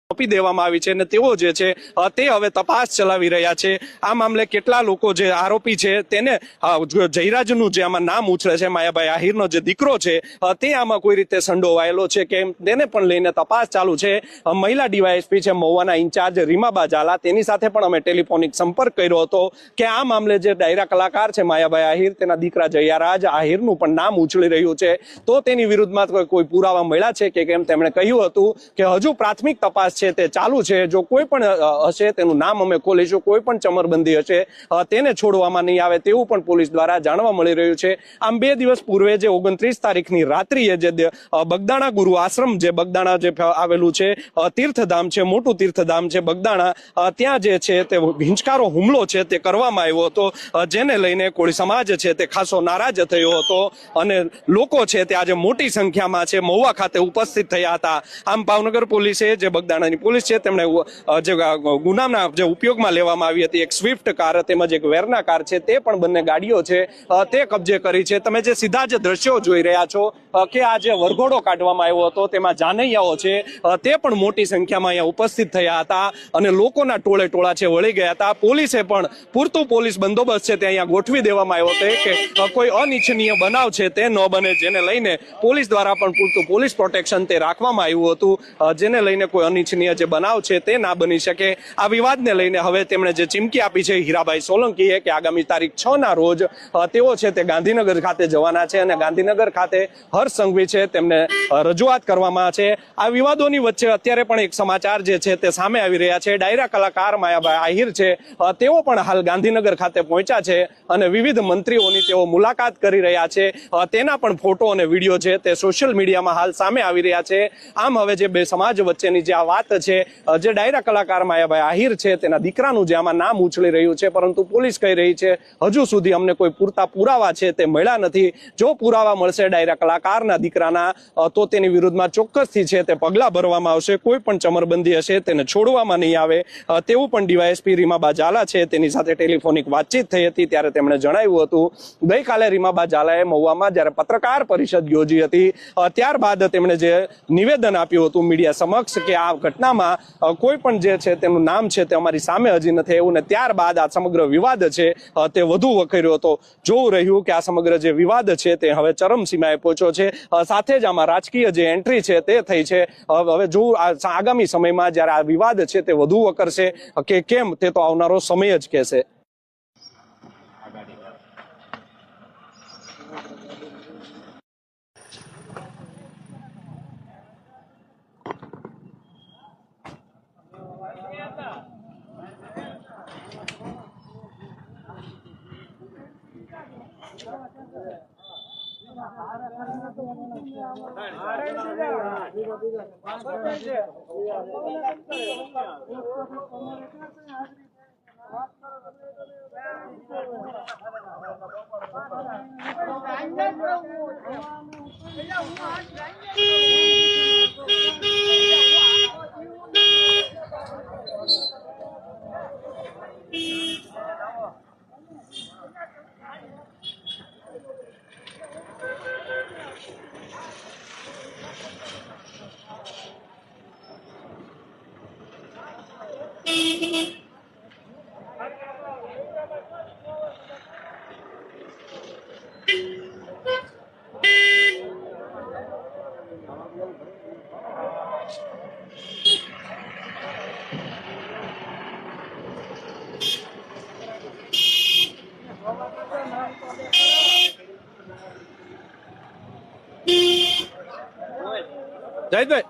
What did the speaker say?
સોંપી દેવામાં આવી છે અને તેઓ જે છે તે હવે તપાસ ચલાવી રહ્યા છે। આ મામલે કેટલા લોકો જે આરોપી છે તેને જયરાજનું જે આમાં નામ ઉછળે છે, માયાભાઈ આહિરનો જે દીકરો છે તે આમાં કોઈ રીતે સંડોવાયેલો છે કે તેને પણ લઈને તપાસ ચાલુ છે। મહિલા ડીવાયએસપી છે મહુવાના ઇન્ચાર્જ રીમાબા ઝાલા, તેની સાથે પણ અમે ટેલિફોનિક સંપર્ક કર્યો હતો કે આ મામલે જે ડાયરા કલાકાર છે માયાભાઈ આહિર, તેના દીકરા જયારાજ આહિરનું પણ નામ ઉછળી રહ્યું છે, તો તેની વિરુદ્ધમાં કોઈ પુરાવા મળ્યા છે કે કેમ? તેમણે કહ્યું હતું કે હજુ પ્રાથમિક તપાસ છે તે ચાલુ છે, જો કોઈ પણ હશે તેનું નામ અમે ખોલીશું, કોઈ પણ ચમરબંધી હશે તેને છોડવામાં નહીં આવે તેવું પણ પોલીસ દ્વારા જાણવા મળી રહ્યું છે। આમ 2 દિવસ પૂર્વે જે 29 તારીખની રાત્રિએ જે બગદાણા ગુરુ આશ્રમ જે બગદાણા જે આવેલું છે તીર્થધામ છે, મોટું તીર્થધામ છે બગદાણા, ત્યાં જે છે તે હિંચકારો હુમલો છે તે કરવામાં આવ્યો હતો, જેને લઈને કોળી સમાજ છે તે ખાસો નારાજ થયો હતો અને લોકો છે તે આજે મોટી સંખ્યામાં છે મહુવા ખાતે ઉપસ્થિત થયા હતા। આમ ભાવનગર પોલીસે જે બગદાણાની પોલીસ છે તેમણે જે ગુનાના જે ઉપયોગમાં લેવામાં આવી હતી એક સ્વિફ્ટ કાર તેમજ એક વેરના કાર છે તે પણ બંને ગાડીઓ છે તે કબજે કરી છે। તમે જે સીધા જ દ્રશ્યો જોઈ રહ્યા છો કે આ જે વરઘોડો કાઢવામાં આવ્યો હતો તેમાં જાનૈયાઓ છે તે પણ મોટી સંખ્યામાં અહીંયા ઉપસ્થિત થયા હતા અને લોકોના ટોળે ટોળા છે વળી ગયા હતા। પોલીસે પણ પૂરતું પોલીસ બંદોબસ્ત છે તે અહીંયા ગોઠવી દેવામાં આવ્યો હતો કે કોઈ અનિચ્છનીય બનાવ છે તે ન બને, જેને લઈને પોલીસ દ્વારા પણ પૂરતું પોલીસ પ્રોટેક્શન તે રાખવામાં આવ્યું હતું, જેને લઈને કોઈ અનિચ્છનીય જે બનાવ છે તે ના બની શકે। આ વિવાદને લઈને હવે તેમણે જે ચીમકી આપી છે હીરાભાઈ સોલંકીએ કે આગામી તારીખ 6 ના રોજ તેઓ છે તે ગાંધીનગર ખાતે જવાના છે અને ગાંધીનગર ખાતે હર્ષ સંઘવી છે તેમને રજૂઆત કરવામાં છે। આ વિવાદોની વચ્ચે અત્યારે પણ એક સમાચાર જે છે તે સામે આવી રહ્યા છે। ડાયરા કલાકાર માયાભાઈ આહિર છે તેઓ પણ હાલ ગાંધીનગર ખાતે પહોંચ્યા છે અને વિવિધ મંત્રીઓની તેઓ મુલાકાત કરી રહ્યા છે, તેના પણ ફોટો અને વિડીયો છે તે સોશિયલ મીડિયામાં હાલ સામે આવી રહ્યા છે। આમ હવે જે બે સમાજ વચ્ચેની જે આ વાત છે, જે ડાયરા કલાકાર માયાભાઈ આહિર છે તેના દીકરાનું જે આમાં નામ ઉછળી રહ્યું છે, પરંતુ પોલીસ કહી રહી છે હજુ સુધી અમને કોઈ પૂરતા પુરાવા છે તે મળ્યા નથી। જો પુરાવા મળશે ડાયરા કલાકારના દીકરાના તો તેની વિરુદ્ધમાં ચોક્કસથી છે તે પગલાં ભરવામાં આવશે, કોઈ પણ ચમરબંધી હશે તેને છોડવામાં નહીં આવે તેવું પણ ડીવાયએસપી રીમાબા ઝાલા છે તેની સાથે ટેલિફોનિક વાતચીત થઈ હતી ત્યારે તેમણે જણાવ્યું હતું। ગઈકાલે રીમાબા ઝાલાએ મહુવામાં જ્યારે પત્રકાર પરિષદ યોજી હતી ત્યારબાદ તેમણે જે નિવેદન આપ્યું હતું મીડિયા સમક્ષ કે આ ઘટનામાં કોઈ પણ જે છે તેનું નામ છે તે અમારી સામે હજી નથી આવ્યું, ને ત્યારબાદ આ સમગ્ર વિવાદ છે તે વધુ વકર્યો હતો। જોવું રહ્યું કે આ સમગ્ર જે વિવાદ છે તે હવે ચરમસીમાએ પહોંચ્યો છે, સાથે જ આમાં રાજકીય જે એન્ટ્રી છે તે થઈ છે। હવે જો આગામી સમયમાં જ્યારે આ વિવાદ છે તે વધુ વકરશે કે કેમ તે તો આવનારો સમય જ કહેશે। જયદભાઈ